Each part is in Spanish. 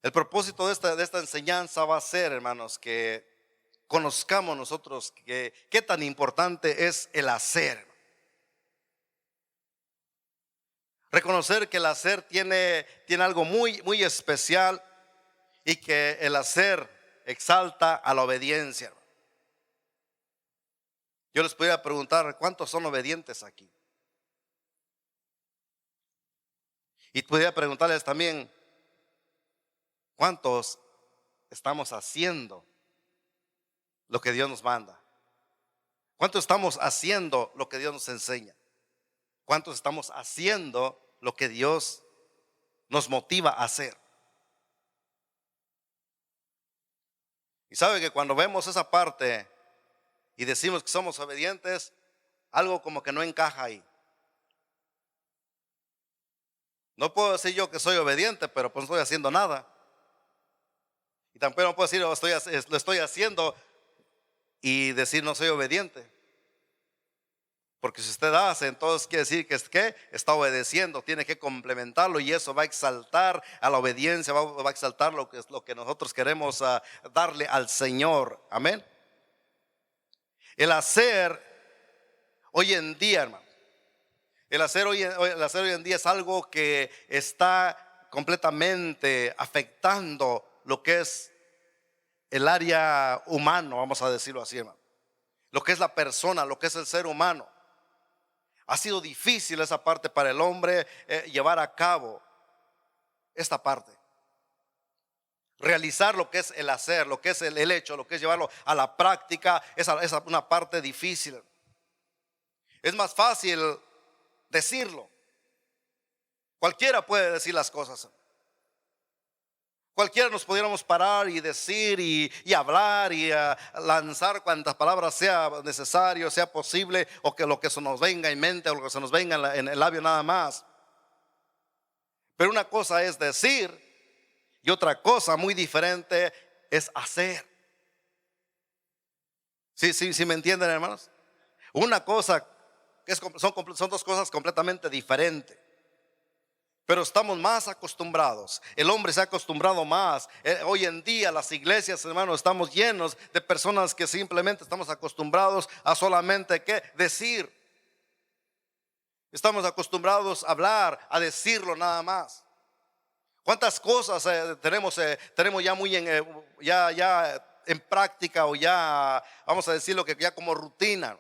El propósito de esta enseñanza va a ser, hermanos, que conozcamos nosotros qué tan importante es el hacer. Reconocer que el hacer tiene algo muy especial, y que el hacer exalta a la obediencia. Yo les podría preguntar, ¿cuántos son obedientes aquí? Y podría preguntarles también, ¿cuántos estamos haciendo lo que Dios nos manda? ¿Cuántos estamos haciendo lo que Dios nos enseña? ¿Cuántos estamos haciendo lo que Dios nos motiva a hacer? Y sabe que cuando vemos esa parte y decimos que somos obedientes, algo como que no encaja ahí. No puedo decir yo que soy obediente, pero pues no estoy haciendo nada. Y tampoco no puedo decir lo estoy haciendo y decir no soy obediente. Porque si usted hace, entonces quiere decir que está obedeciendo, tiene que complementarlo, y eso va a exaltar a la obediencia, va a exaltar lo que nosotros queremos darle al Señor. Amén. El hacer hoy en día, hermano, el hacer hoy en día es algo que está completamente afectando lo que es el área humano, vamos a decirlo así, hermano. Lo que es la persona, lo que es el ser humano. Ha sido difícil esa parte para el hombre, llevar a cabo esta parte. Realizar lo que es el hacer, lo que es el hecho, lo que es llevarlo a la práctica, es una parte difícil. Es más fácil decirlo. Cualquiera puede decir las cosas. Cualquiera nos pudiéramos parar y decir y hablar y lanzar cuantas palabras sea necesario, sea posible, o que lo que se nos venga en mente o lo que se nos venga en el labio nada más. Pero una cosa es decir y otra cosa muy diferente es hacer. Sí, me entienden, hermanos. Una cosa son dos cosas completamente diferentes. Pero estamos más acostumbrados. El hombre se ha acostumbrado más. Hoy en día las iglesias, hermanos, estamos llenos de personas que simplemente estamos acostumbrados a solamente decir. Estamos acostumbrados a hablar, a decirlo nada más. ¿Cuántas cosas tenemos ya muy ya en práctica, o ya vamos a decirlo que ya como rutina?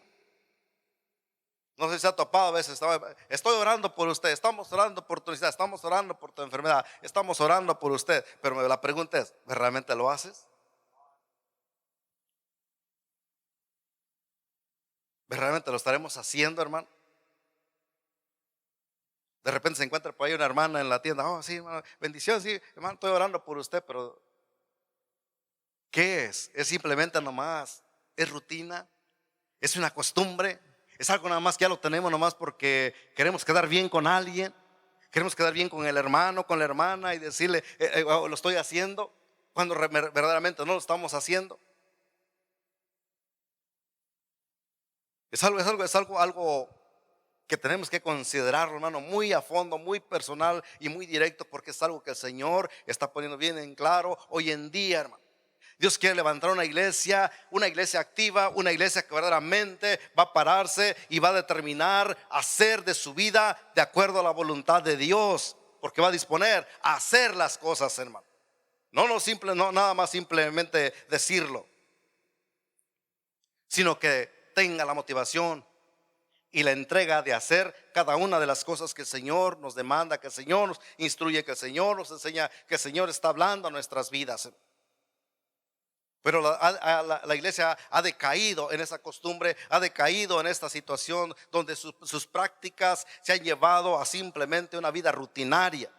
No sé si se ha topado a veces, estoy orando por usted, estamos orando por tu necesidad, estamos orando por tu enfermedad, estamos orando por usted. Pero la pregunta es, ¿realmente lo haces? ¿Realmente lo estaremos haciendo, hermano? De repente se encuentra por ahí una hermana en la tienda. Oh, sí, hermano, bendición, sí, hermano, estoy orando por usted. Pero ¿qué es? ¿Es simplemente nomás? ¿Es rutina? ¿Es una costumbre? ¿Es algo nada más que ya lo tenemos nomás porque queremos quedar bien con alguien? Queremos quedar bien con el hermano, con la hermana, y decirle lo estoy haciendo, cuando verdaderamente no lo estamos haciendo. Es algo que tenemos que considerar, hermano, muy a fondo, muy personal y muy directo, porque es algo que el Señor está poniendo bien en claro hoy en día, hermano. Dios quiere levantar una iglesia activa, una iglesia que verdaderamente va a pararse y va a determinar hacer de su vida de acuerdo a la voluntad de Dios, porque va a disponer a hacer las cosas, hermano. No nada más simplemente decirlo, sino que tenga la motivación y la entrega de hacer cada una de las cosas que el Señor nos demanda, que el Señor nos instruye, que el Señor nos enseña, que el Señor está hablando a nuestras vidas. Pero la iglesia ha decaído en esa costumbre, ha decaído en esta situación donde sus prácticas se han llevado a simplemente una vida rutinaria.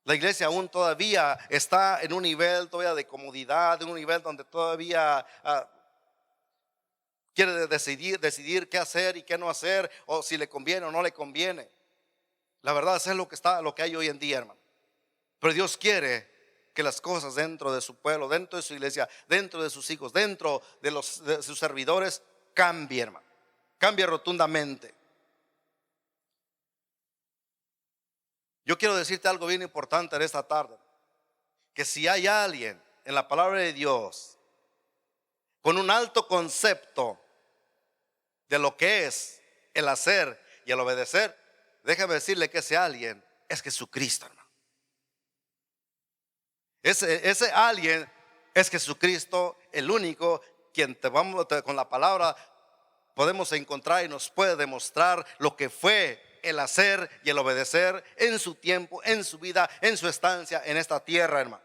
La iglesia aún todavía está en un nivel todavía de comodidad, en un nivel donde todavía quiere decidir qué hacer y qué no hacer, o si le conviene o no le conviene. La verdad es lo que hay hoy en día, hermano. Pero Dios quiere que las cosas dentro de su pueblo, dentro de su iglesia, dentro de sus hijos, dentro de sus servidores, cambie, hermano. Cambie rotundamente. Yo quiero decirte algo bien importante en esta tarde. que si hay alguien en la palabra de Dios con un alto concepto de lo que es el hacer y el obedecer, déjame decirle que ese alguien es Jesucristo, hermano. Ese alguien es Jesucristo, el único quien con la palabra podemos encontrar y nos puede demostrar lo que fue el hacer y el obedecer en su tiempo, en su vida, en su estancia en esta tierra, hermano.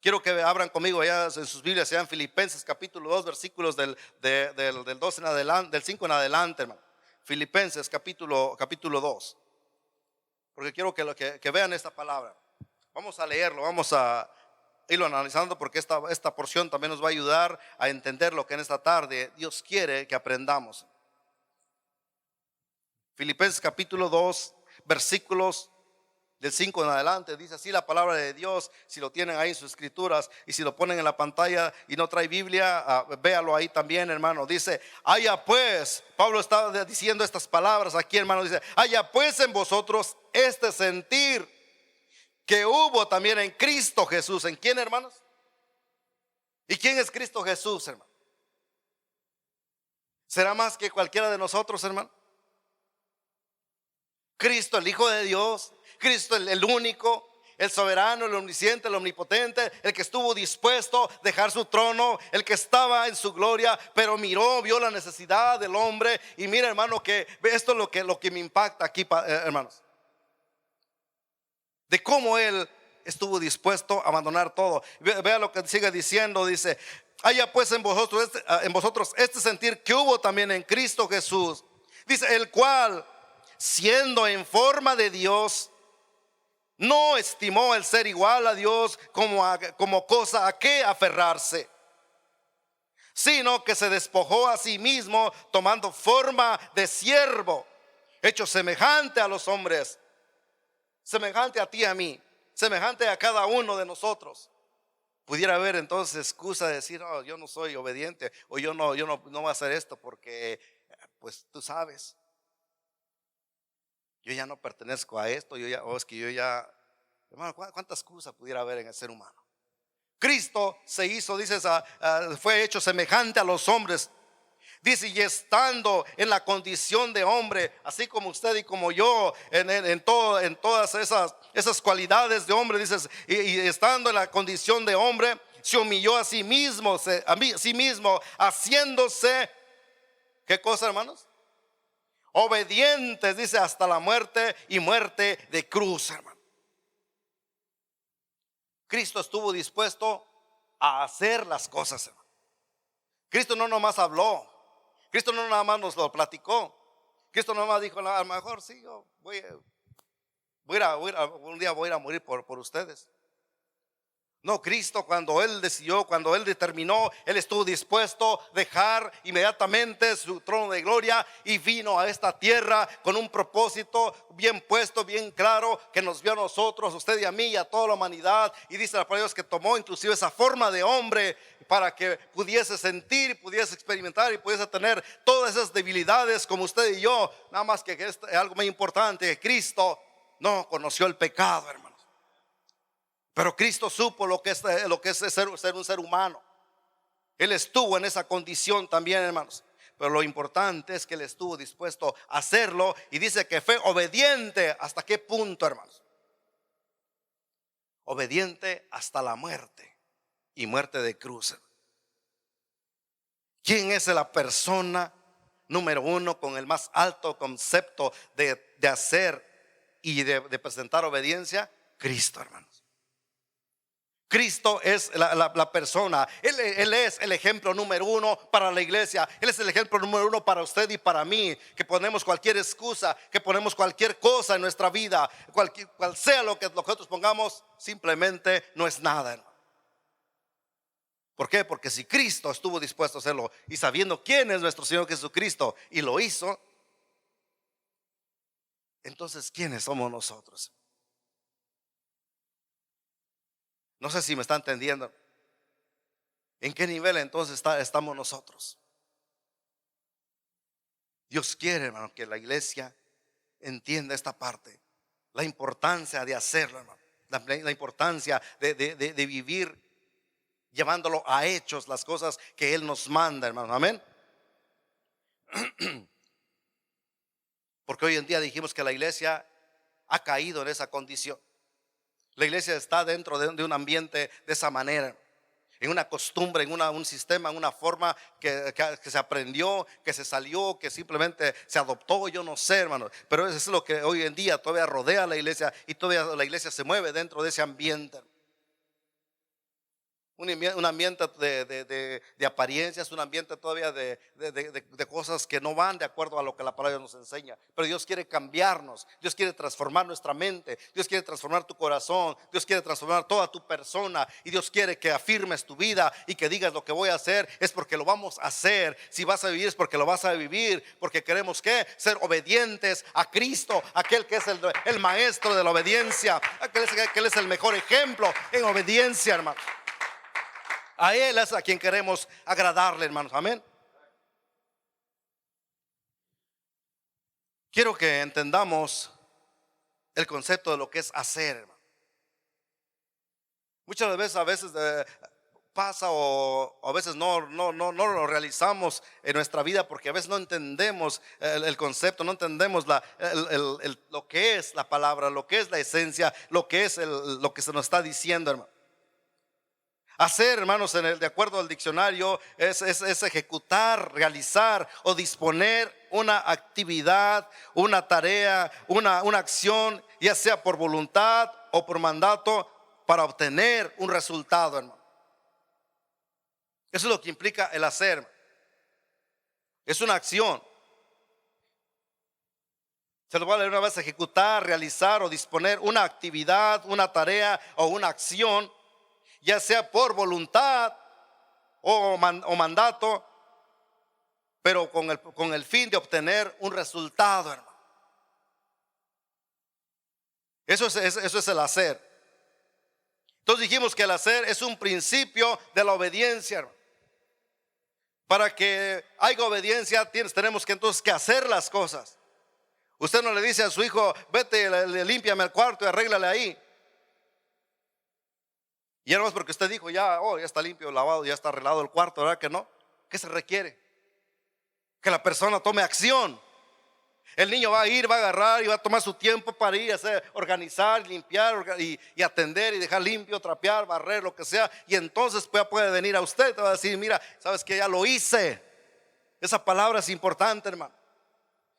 Quiero que abran conmigo allá en sus Biblias, sean Filipenses capítulo 2, versículos del 2 en adelante, del 5 en adelante, hermano. Filipenses capítulo 2. Porque quiero que vean esta palabra. Vamos a leerlo, vamos a irlo analizando, porque esta porción también nos va a ayudar a entender lo que en esta tarde Dios quiere que aprendamos. Filipenses capítulo 2, versículos del 5 en adelante, dice así la palabra de Dios. Si lo tienen ahí en sus escrituras, y si lo ponen en la pantalla y no trae Biblia, véalo ahí también, hermano. Dice: haya pues, Pablo está diciendo estas palabras aquí, hermano. Dice: haya pues en vosotros este sentir que hubo también en Cristo Jesús. ¿En quién, hermanos? ¿Y quién es Cristo Jesús, hermano? ¿Será más que cualquiera de nosotros, hermano? Cristo, el Hijo de Dios, Cristo el único, el soberano, el omnisciente, el omnipotente, el que estuvo dispuesto a dejar su trono, el que estaba en su gloria, pero vio la necesidad del hombre. Y mira, hermano, que esto es lo que me impacta aquí, hermanos, de cómo él estuvo dispuesto a abandonar todo. Vea lo que sigue diciendo, dice: haya pues en vosotros este sentir que hubo también en Cristo Jesús. Dice: el cual, siendo en forma de Dios, no estimó el ser igual a Dios como cosa a que aferrarse, sino que se despojó a sí mismo, tomando forma de siervo, hecho semejante a los hombres, semejante a ti y a mí, semejante a cada uno de nosotros. Pudiera haber entonces excusa de decir: oh, yo no soy obediente, o yo no voy a hacer esto porque, pues tú sabes, yo ya no pertenezco a esto, es que yo ya, hermano, ¿cuánta excusa pudiera haber en el ser humano? Cristo se hizo, dice, fue hecho semejante a los hombres. Dice: y estando en la condición de hombre, así como usted y como yo, en todas esas cualidades de hombre, dices, y estando en la condición de hombre, se humilló a sí mismo, haciéndose, ¿qué cosa, hermanos? Obedientes, dice, hasta la muerte, y muerte de cruz, hermano. Cristo estuvo dispuesto a hacer las cosas, hermano. Cristo no nomás habló, Cristo no nada más nos lo platicó, Cristo no nomás dijo: a lo mejor sí, yo un día voy a ir a morir por ustedes. No, Cristo, cuando Él decidió, cuando Él determinó, Él estuvo dispuesto a dejar inmediatamente su trono de gloria y vino a esta tierra con un propósito bien puesto, bien claro, que nos vio a nosotros, a usted y a mí y a toda la humanidad. Y dice la palabra de Dios que tomó inclusive esa forma de hombre para que pudiese sentir, pudiese experimentar y pudiese tener todas esas debilidades como usted y yo. Nada más que es algo muy importante, que Cristo no conoció el pecado, hermano. Pero Cristo supo lo que es ser un ser humano. Él estuvo en esa condición también, hermanos. Pero lo importante es que Él estuvo dispuesto a hacerlo. Y dice que fue obediente. ¿Hasta qué punto, hermanos? Obediente hasta la muerte, y muerte de cruz. ¿Quién es la persona número uno con el más alto concepto de hacer y de presentar obediencia? Cristo, hermanos. Cristo es la persona. Él es el ejemplo número uno para la iglesia. Él es el ejemplo número uno para usted y para mí, que ponemos cualquier excusa, que ponemos cualquier cosa en nuestra vida, cual sea lo que nosotros pongamos, simplemente no es nada, hermano. ¿Por qué? Porque si Cristo estuvo dispuesto a hacerlo, y sabiendo quién es nuestro Señor Jesucristo, y lo hizo, entonces ¿quiénes somos nosotros? No sé si me está entendiendo. ¿En qué nivel entonces estamos nosotros? Dios quiere, hermano, que la iglesia entienda esta parte, la importancia de hacerlo, hermano. la importancia de vivir llevándolo a hechos las cosas que Él nos manda, hermano. Amén. Porque hoy en día dijimos que la iglesia ha caído en esa condición. La iglesia está dentro de un ambiente de esa manera, en una costumbre, en un sistema, en una forma que se aprendió, que se salió, que simplemente se adoptó. Yo no sé, hermano, pero eso es lo que hoy en día todavía rodea a la iglesia, y todavía la iglesia se mueve dentro de ese ambiente. Un ambiente de apariencias, un ambiente todavía de cosas que no van de acuerdo a lo que la palabra nos enseña. Pero Dios quiere cambiarnos, Dios quiere transformar nuestra mente, Dios quiere transformar tu corazón, Dios quiere transformar toda tu persona, y Dios quiere que afirmes tu vida y que digas: lo que voy a hacer es porque lo vamos a hacer. Si vas a vivir es porque lo vas a vivir, porque queremos que ser obedientes a Cristo, aquel que es el maestro de la obediencia, aquel es el mejor ejemplo en obediencia, hermano. A Él es a quien queremos agradarle, hermanos. Amén. Quiero que entendamos el concepto de lo que es hacer, hermano. Muchas veces, pasa, o a veces no lo realizamos en nuestra vida, porque a veces no entendemos el concepto, no entendemos lo que es la palabra, lo que es la esencia, lo que es lo que se nos está diciendo, hermano. Hacer, hermanos, de acuerdo al diccionario, es ejecutar, realizar o disponer una actividad, una tarea, una acción, ya sea por voluntad o por mandato, para obtener un resultado, hermano. Eso es lo que implica el hacer. Es una acción. Se lo voy a leer una vez: ejecutar, realizar o disponer una actividad, una tarea o una acción, ya sea por voluntad o mandato, pero con el fin de obtener un resultado, hermano. Eso es el hacer. Entonces dijimos que el hacer es un principio de la obediencia, hermano. Para que haya obediencia tenemos que entonces que hacer las cosas. Usted no le dice a su hijo: vete, límpiame el cuarto y arréglale ahí. Y ya no es porque usted dijo: ya está limpio, lavado, ya está arreglado el cuarto, ¿verdad que no? ¿Qué se requiere? Que la persona tome acción. El niño va a ir, va a agarrar y va a tomar su tiempo para ir a organizar, limpiar y atender y dejar limpio, trapear, barrer, lo que sea. Y entonces puede venir a usted y te va a decir: mira, sabes que ya lo hice. Esa palabra es importante, hermano.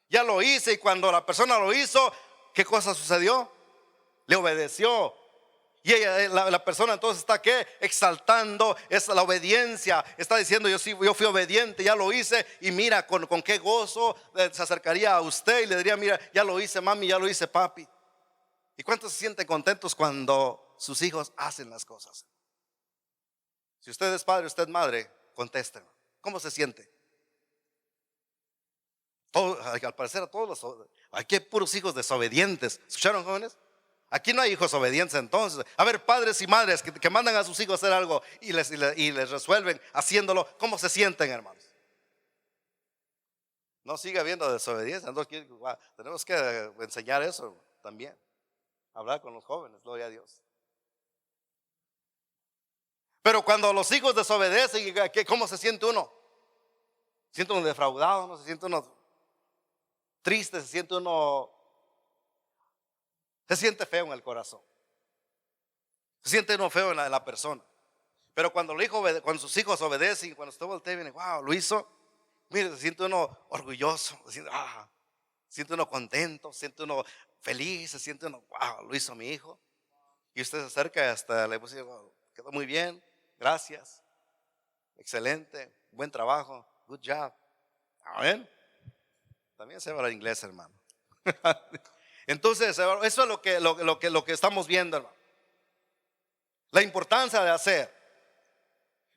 Ya lo hice. Y cuando la persona lo hizo, ¿qué cosa sucedió? Le obedeció. Y la persona entonces está exaltando la obediencia. Está diciendo: yo fui obediente, ya lo hice. Y mira con qué gozo se acercaría a usted y le diría: mira, ya lo hice, mami, ya lo hice, papi. ¿Y cuántos se sienten contentos cuando sus hijos hacen las cosas? Si usted es padre, usted es madre, contesten. ¿Cómo se siente? Al parecer a todos aquí hay puros hijos desobedientes. ¿Escucharon, jóvenes? Aquí no hay hijos obedientes. Entonces, a ver, padres y madres que mandan a sus hijos a hacer algo y les resuelven haciéndolo, ¿cómo se sienten, hermanos? No siga habiendo desobediencia. Entonces, tenemos que enseñar eso también. Hablar con los jóvenes, gloria a Dios. Pero cuando los hijos desobedecen, ¿cómo se siente uno? Se siente uno defraudado, ¿no? Se siente uno triste, se siente feo en el corazón. Se siente uno feo en la persona. Pero cuando sus hijos obedecen, cuando usted voltea y viene: wow, lo hizo. Mire, se siente uno orgulloso, se siente uno contento, se siente uno feliz, se siente uno: wow, lo hizo mi hijo. Y usted se acerca y hasta le dice: wow, quedó muy bien, gracias, excelente, buen trabajo, good job. Amén. También se habla inglés, hermano. Entonces, eso es lo que estamos viendo, hermano. La importancia de hacer.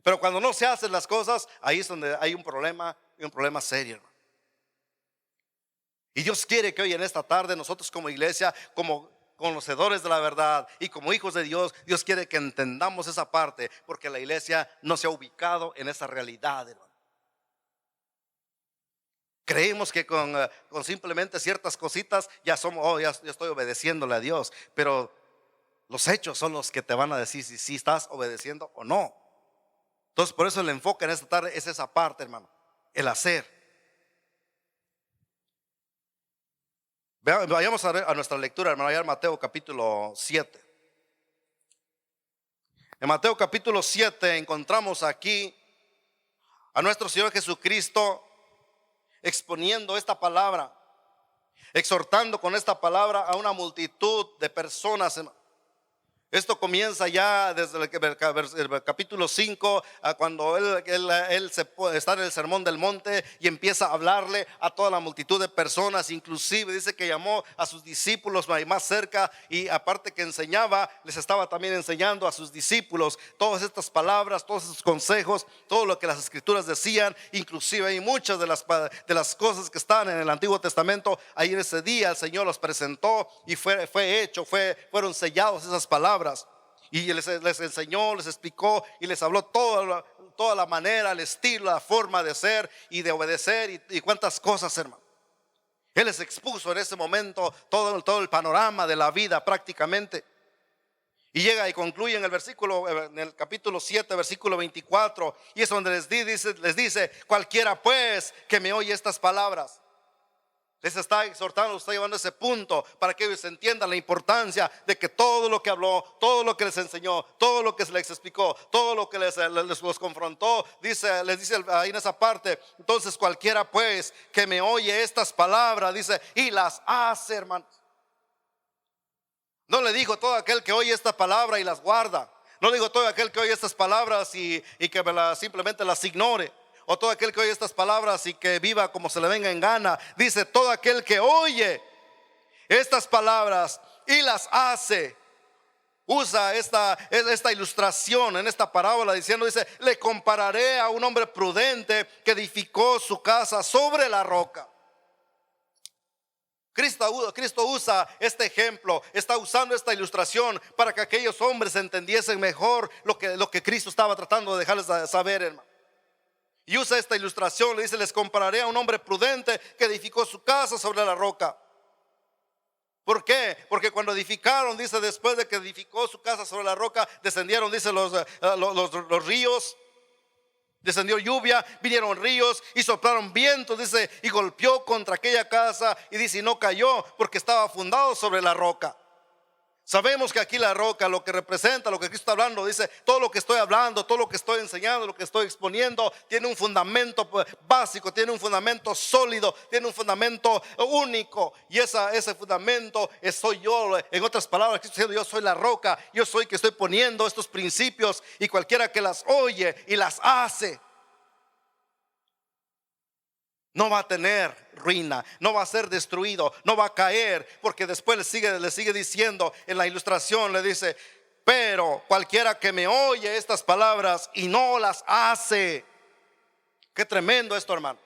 Pero cuando no se hacen las cosas, ahí es donde hay un problema serio, hermano. Y Dios quiere que hoy en esta tarde nosotros como iglesia, como conocedores de la verdad y como hijos de Dios, Dios quiere que entendamos esa parte, porque la iglesia no se ha ubicado en esa realidad, hermano. Creemos que con simplemente ciertas cositas ya estoy obedeciéndole a Dios, pero Los hechos son los que te van a decir si estás obedeciendo o no. Entonces por eso el enfoque en esta tarde es esa parte, hermano, el hacer. Vayamos a nuestra lectura, hermano, allá en Mateo capítulo 7. En Mateo capítulo 7 encontramos aquí a nuestro Señor Jesucristo exponiendo esta palabra, exhortando con esta palabra a una multitud de personas. Esto comienza ya desde el capítulo 5, cuando él está en el sermón del monte y empieza a hablarle a toda la multitud de personas. Inclusive dice que llamó a sus discípulos más cerca, y aparte que enseñaba, les estaba también enseñando a sus discípulos todas estas palabras, todos esos consejos, todo lo que las escrituras decían. Inclusive hay muchas de las cosas que están en el Antiguo Testamento. Ahí en ese día el Señor los presentó y fueron sellados esas palabras. Y les enseñó, les explicó y les habló toda la manera, el estilo, la forma de ser y de obedecer y cuántas cosas, hermano. Él les expuso en ese momento todo el panorama de la vida prácticamente. Y llega y concluye en el capítulo 7, versículo 24. Y es donde les dice: cualquiera pues que me oye estas palabras. Les está exhortando, está llevando a ese punto para que ellos entiendan la importancia de que todo lo que habló, todo lo que les enseñó, todo lo que les explicó, todo lo que los confrontó, les dice ahí en esa parte. Entonces cualquiera pues que me oye estas palabras, dice, y las hace, hermanos. No le dijo todo aquel que oye esta palabra y las guarda. No le digo todo aquel que oye estas palabras y que simplemente las ignore. O todo aquel que oye estas palabras y que viva como se le venga en gana. Dice: todo aquel que oye estas palabras y las hace. Usa esta ilustración en esta parábola diciendo, dice: le compararé a un hombre prudente que edificó su casa sobre la roca. Cristo usa este ejemplo, está usando esta ilustración para que aquellos hombres entendiesen mejor lo que Cristo estaba tratando de dejarles saber, hermano. Y usa esta ilustración, le dice: les compararé a un hombre prudente que edificó su casa sobre la roca. ¿Por qué? Porque cuando edificaron, dice, después de que edificó su casa sobre la roca, descendieron, dice, los ríos, descendió lluvia, vinieron ríos y soplaron vientos, dice, y golpeó contra aquella casa, y dice, y no cayó porque estaba fundado sobre la roca. Sabemos que aquí la roca, lo que representa, lo que Cristo está hablando, dice: todo lo que estoy hablando, todo lo que estoy enseñando, lo que estoy exponiendo, tiene un fundamento básico, tiene un fundamento sólido, tiene un fundamento único. Y ese fundamento soy yo. En otras palabras, Cristo diciendo: yo soy la roca, yo soy que estoy poniendo estos principios, y cualquiera que las oye y las hace no va a tener ruina, no va a ser destruido, no va a caer. Porque después le sigue diciendo en la ilustración, le dice: pero cualquiera que me oye estas palabras y no las hace. Qué tremendo esto, hermano.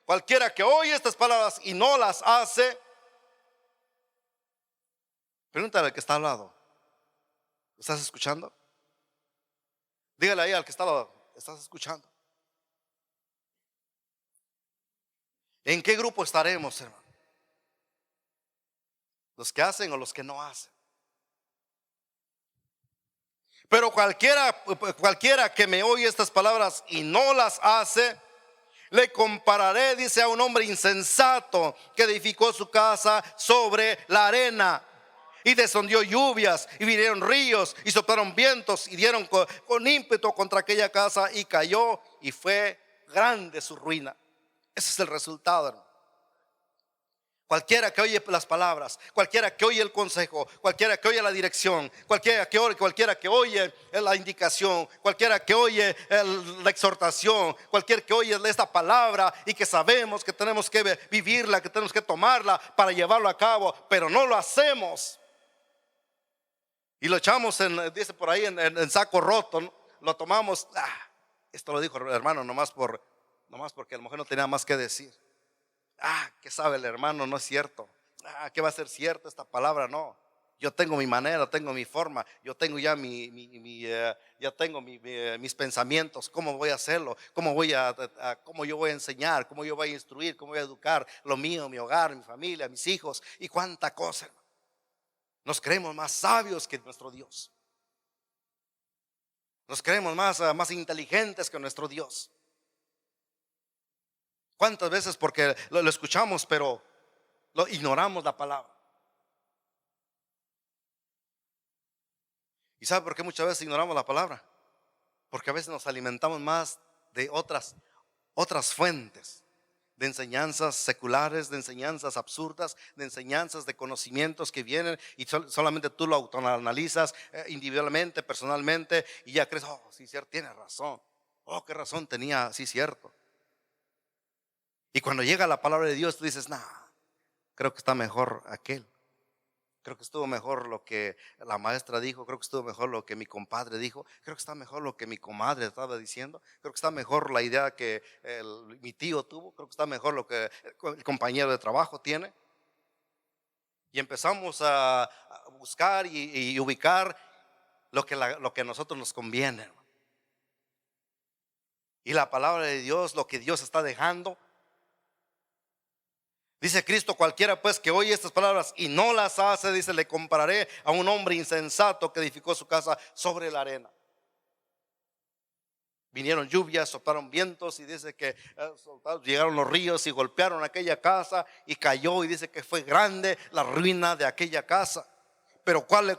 Cualquiera que oye estas palabras y no las hace. Pregúntale al que está al lado: ¿estás escuchando? Dígale ahí al que está al lado: ¿estás escuchando? ¿En qué grupo estaremos, hermano? ¿Los que hacen o los que no hacen? Pero cualquiera que me oye estas palabras y no las hace, le compararé, dice, a un hombre insensato que edificó su casa sobre la arena. Y descendió lluvias y vinieron ríos y soplaron vientos y dieron con ímpetu contra aquella casa, y cayó, y fue grande su ruina. Ese es el resultado, hermano. Cualquiera que oye las palabras, cualquiera que oye el consejo, cualquiera que oye la dirección, cualquiera que oye la indicación, cualquiera que oye la exhortación, cualquiera que oye esta palabra y que sabemos que tenemos que vivirla, que tenemos que tomarla para llevarlo a cabo, pero no lo hacemos y lo echamos dice por ahí en saco roto, ¿no? Lo tomamos. Esto lo dijo el hermano nomás porque a lo mejor no tenía más que decir. ¿Qué sabe el hermano? No es cierto. ¿Qué va a ser cierto esta palabra? No. Yo tengo mi manera, tengo mi forma, yo tengo ya mis pensamientos. ¿Cómo voy a hacerlo? ¿Cómo yo voy a enseñar? ¿Cómo yo voy a instruir? ¿Cómo voy a educar lo mío, mi hogar, mi familia, mis hijos y cuánta cosa? Nos creemos más sabios que nuestro Dios. Nos creemos más inteligentes que nuestro Dios. ¿Cuántas veces? Porque lo escuchamos, pero lo ignoramos la palabra. ¿Y sabe por qué muchas veces ignoramos la palabra? Porque a veces nos alimentamos más de otras fuentes, de enseñanzas seculares, de enseñanzas absurdas, de enseñanzas de conocimientos que vienen y solamente tú lo autoanalizas individualmente, personalmente, y ya crees, oh, sí, cierto, tiene razón. Oh, qué razón tenía, sí, cierto. Y cuando llega la palabra de Dios, tú dices, nah, creo que está mejor aquel. Creo que estuvo mejor lo que la maestra dijo. Creo que estuvo mejor lo que mi compadre dijo. Creo que está mejor lo que mi comadre estaba diciendo. Creo que está mejor la idea que mi tío tuvo. Creo que está mejor lo que el compañero de trabajo tiene. Y empezamos a buscar y ubicar lo que a nosotros nos conviene. Y la palabra de Dios, lo que Dios está dejando. Dice Cristo, cualquiera pues que oye estas palabras y no las hace, dice, le compararé a un hombre insensato que edificó su casa sobre la arena. Vinieron lluvias, soplaron vientos y dice que llegaron los ríos y golpearon aquella casa y cayó, y dice que fue grande la ruina de aquella casa. Pero ¿cuál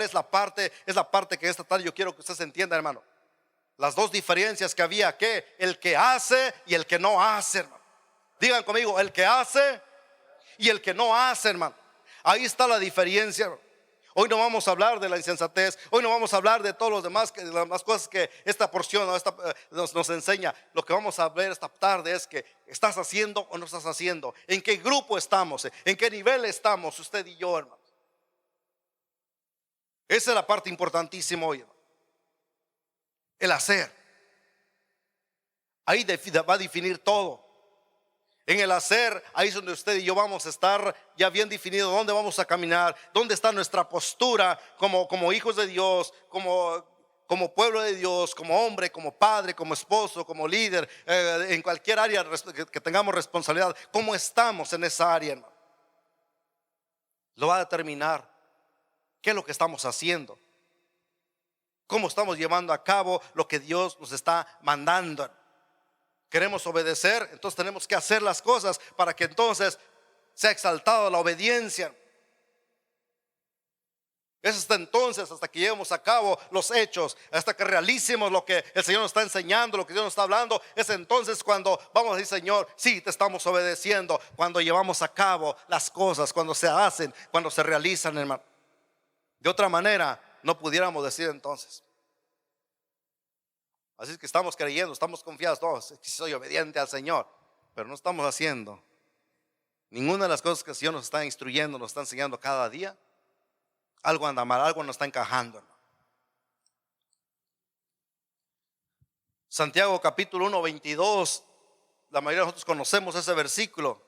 es la parte? Es la parte que esta tarde yo quiero que ustedes entiendan, hermano. Las dos diferencias que había, que el que hace y el que no hace, hermano. Digan conmigo, el que hace y el que no hace, hermano. Ahí está la diferencia, hermano. Hoy no vamos a hablar de la insensatez. Hoy no vamos a hablar de todos los demás, las demás cosas que esta porción nos enseña. Lo que vamos a ver esta tarde es que ¿estás haciendo o no estás haciendo? ¿En qué grupo estamos? ¿En qué nivel estamos usted y yo, hermano? Esa es la parte importantísima hoy, hermano. El hacer. Ahí va a definir todo. En el hacer, ahí es donde usted y yo vamos a estar ya bien definido dónde vamos a caminar, dónde está nuestra postura como hijos de Dios, como pueblo de Dios, como hombre, como padre, como esposo, como líder, en cualquier área que tengamos responsabilidad. ¿Cómo estamos en esa área, hermano? Lo va a determinar qué es lo que estamos haciendo, cómo estamos llevando a cabo lo que Dios nos está mandando. Queremos obedecer, entonces tenemos que hacer las cosas para que entonces sea exaltada la obediencia. Es hasta entonces, hasta que llevemos a cabo los hechos, hasta que realicemos lo que el Señor nos está enseñando, lo que Dios nos está hablando. Es entonces cuando vamos a decir, Señor, sí, te estamos obedeciendo. Cuando llevamos a cabo las cosas, cuando se hacen, cuando se realizan, hermano. De otra manera no pudiéramos decir entonces. Así es que estamos creyendo, estamos confiados, todos, que soy obediente al Señor, pero no estamos haciendo ninguna de las cosas que el Señor nos está instruyendo, nos está enseñando cada día. Algo anda mal, algo no está encajando, hermano. Santiago capítulo 1, 22. La mayoría de nosotros conocemos ese versículo.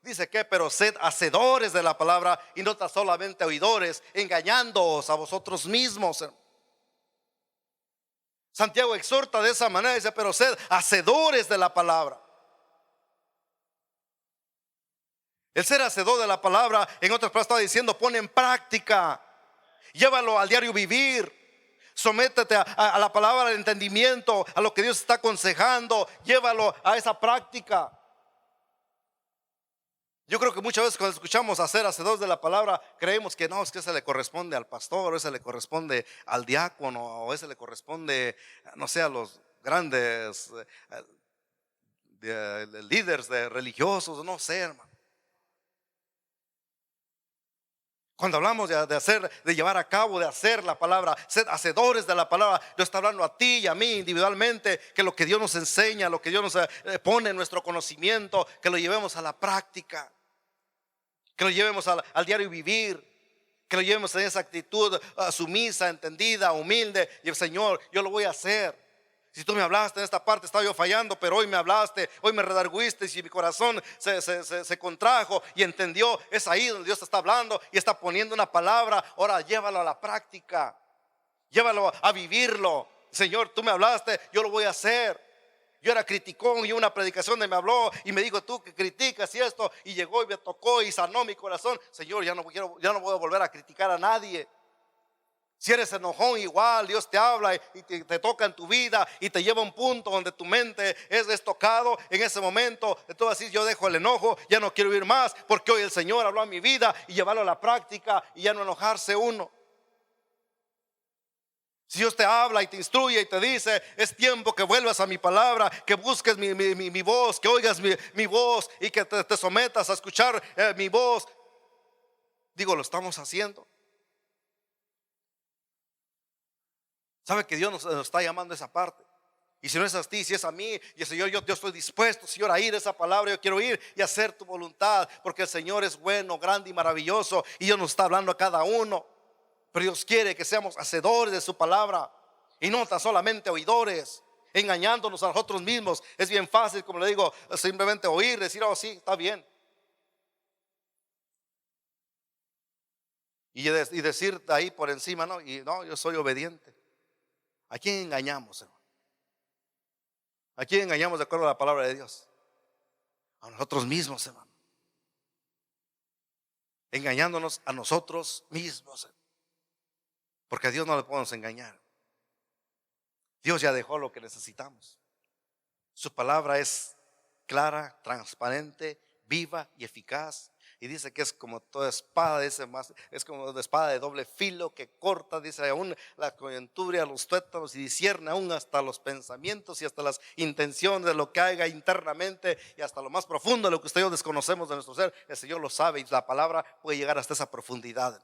Dice que, pero sed hacedores de la palabra y no tan solamente oidores, engañándoos a vosotros mismos, hermano. Santiago exhorta de esa manera, dice, pero sed hacedores de la palabra. El ser hacedor de la palabra, en otras palabras, está diciendo, pon en práctica, llévalo al diario vivir, sométete a la palabra del entendimiento, a lo que Dios está aconsejando, llévalo a esa práctica. Yo creo que muchas veces cuando escuchamos hacer hacedores de la palabra, creemos que no, es que ese le corresponde al pastor, o ese le corresponde al diácono, o ese le corresponde, no sé, a los grandes líderes religiosos, no sé, hermano. Cuando hablamos de hacer, de llevar a cabo, de hacer la palabra, ser hacedores de la palabra, Dios está hablando a ti y a mí individualmente, que lo que Dios nos enseña, lo que Dios nos pone en nuestro conocimiento, que lo llevemos a la práctica, que lo llevemos al diario vivir, que lo llevemos en esa actitud sumisa, entendida, humilde. Y el Señor, yo lo voy a hacer. Si tú me hablaste en esta parte, estaba yo fallando, pero hoy me hablaste, hoy me redarguiste, y mi corazón se contrajo y entendió. Es ahí donde Dios está hablando y está poniendo una palabra. Ahora llévalo a la práctica, llévalo a vivirlo. Señor, tú me hablaste, yo lo voy a hacer. Yo era criticón y una predicación de me habló y me dijo: tú que criticas y esto, y llegó y me tocó y sanó mi corazón. Señor, ya no quiero, ya no voy a volver a criticar a nadie. Si eres enojón, igual Dios te habla y te toca en tu vida y te lleva a un punto donde tu mente es tocado. En ese momento, entonces así yo dejo el enojo, ya no quiero ir más, porque hoy el Señor habló a mi vida, y llevarlo a la práctica y ya no enojarse uno. Si Dios te habla y te instruye y te dice: es tiempo que vuelvas a mi palabra, que busques mi voz, que oigas mi voz y que te sometas a escuchar mi voz. Digo, lo estamos haciendo. Sabe que Dios nos está llamando a esa parte. Y si no es a ti, si es a mí, y el Señor, yo estoy dispuesto, Señor, a ir a esa palabra. Yo quiero ir y hacer tu voluntad, porque el Señor es bueno, grande y maravilloso, y Dios nos está hablando a cada uno. Pero Dios quiere que seamos hacedores de su palabra y no tan solamente oidores, engañándonos a nosotros mismos. Es bien fácil, como le digo, simplemente oír, decir: oh sí, está bien, y decir ahí por encima: no, y no, yo soy obediente. ¿A quién engañamos, hermano? ¿A quién engañamos de acuerdo a la palabra de Dios? A nosotros mismos, hermano. Engañándonos a nosotros mismos, hermano. Porque a Dios no le podemos engañar. Dios ya dejó lo que necesitamos. Su palabra es clara, transparente, viva y eficaz. Y dice que es como toda espada, dice más, es como una espada de doble filo que corta, dice, aún la coyuntura, los tuétanos, y discierne aún hasta los pensamientos y hasta las intenciones de lo que haya internamente, y hasta lo más profundo de lo que usted y yo desconocemos de nuestro ser. El Señor lo sabe, y la palabra puede llegar hasta esa profundidad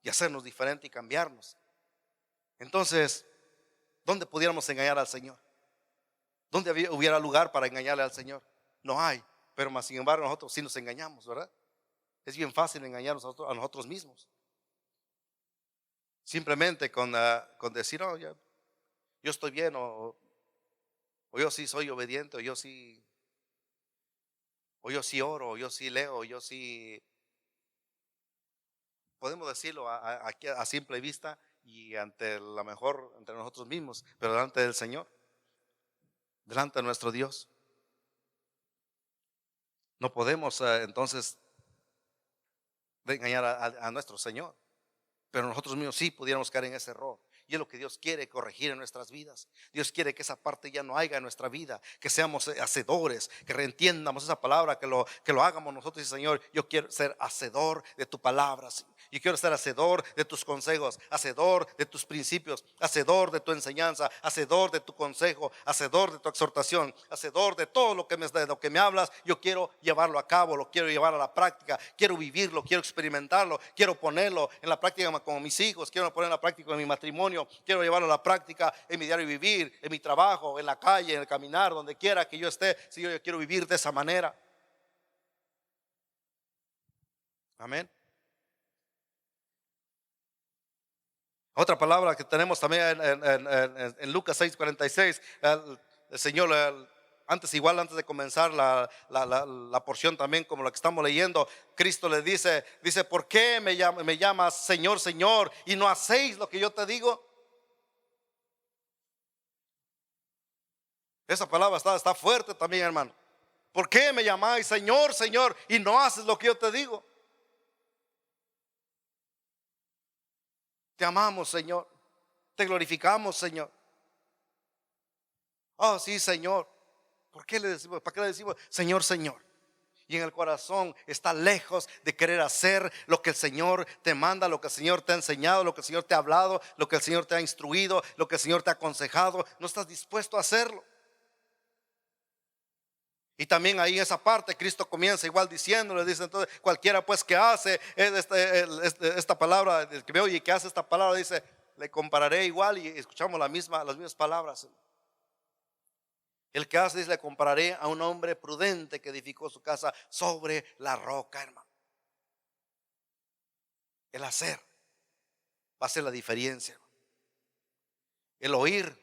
y hacernos diferente y cambiarnos. Entonces, ¿dónde pudiéramos engañar al Señor? ¿Dónde hubiera lugar para engañarle al Señor? No hay. Pero más sin embargo nosotros sí nos engañamos, ¿verdad? Es bien fácil engañarnos a nosotros mismos. Simplemente con decir: oh, yo estoy bien, o yo sí soy obediente, o yo sí oro, o yo sí leo, o yo sí. Podemos decirlo a simple vista y ante la mejor entre nosotros mismos, pero delante del Señor, delante de nuestro Dios, no podemos entonces de engañar a nuestro Señor. Pero nosotros mismos sí pudiéramos caer en ese error. Y es lo que Dios quiere corregir en nuestras vidas. Dios quiere que esa parte ya no haya en nuestra vida, que seamos hacedores, que reentiendamos esa palabra, que lo hagamos nosotros. Y Señor, yo quiero ser hacedor de tu palabra, yo quiero ser hacedor de tus consejos, hacedor de tus principios, hacedor de tu enseñanza, hacedor de tu consejo, hacedor de tu exhortación, hacedor de todo de lo que me hablas. Yo quiero llevarlo a cabo, lo quiero llevar a la práctica, quiero vivirlo, quiero experimentarlo, quiero ponerlo en la práctica con mis hijos, quiero poner en la práctica en mi matrimonio, quiero llevarlo a la práctica en mi diario vivir, en mi trabajo, en la calle, en el caminar, donde quiera que yo esté. Si yo quiero vivir de esa manera. Amén. Otra palabra que tenemos también en Lucas 6:46, el Señor, antes de comenzar la porción también como la que estamos leyendo, Cristo le dice: ¿por qué me llamas Señor, Señor, y no hacéis lo que yo te digo? Esa palabra está fuerte también, hermano. ¿Por qué me llamáis Señor, Señor, y no haces lo que yo te digo? Te amamos, Señor. Te glorificamos, Señor. Oh, sí, Señor. ¿Por qué le decimos? ¿Para qué le decimos Señor, Señor? Y en el corazón está lejos de querer hacer lo que el Señor te manda, lo que el Señor te ha enseñado, lo que el Señor te ha hablado, lo que el Señor te ha instruido, lo que el Señor te ha aconsejado. No estás dispuesto a hacerlo. Y también ahí en esa parte Cristo comienza igual diciéndole, dice: entonces cualquiera pues que hace esta palabra, que me oye y que hace esta palabra, dice, le compararé igual. Y escuchamos las mismas palabras. El que hace, dice, le compararé a un hombre prudente que edificó su casa sobre la roca, hermano. El hacer va a ser la diferencia. El oír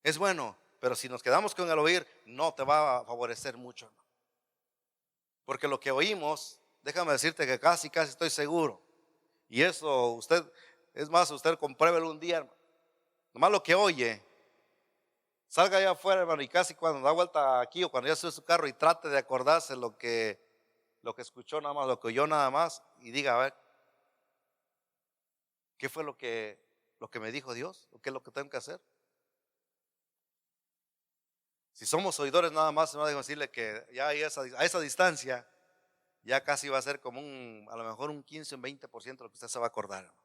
es bueno, pero si nos quedamos con el oír, no te va a favorecer mucho, hermano. Porque lo que oímos, déjame decirte que casi estoy seguro. Y eso usted compruébelo un día, hermano. Nomás lo que oye, Salga allá afuera, hermano, y casi cuando da vuelta aquí o cuando ya sube su carro y trate de acordarse lo que escuchó nada más, lo que oyó nada más, y diga, a ver, ¿qué fue lo que me dijo Dios? ¿O qué es lo que tengo que hacer? Si somos oidores nada más, no dejo decirle que ya a esa distancia, ya casi va a ser como a lo mejor un 15 o un 20% de lo que usted se va a acordar, hermano.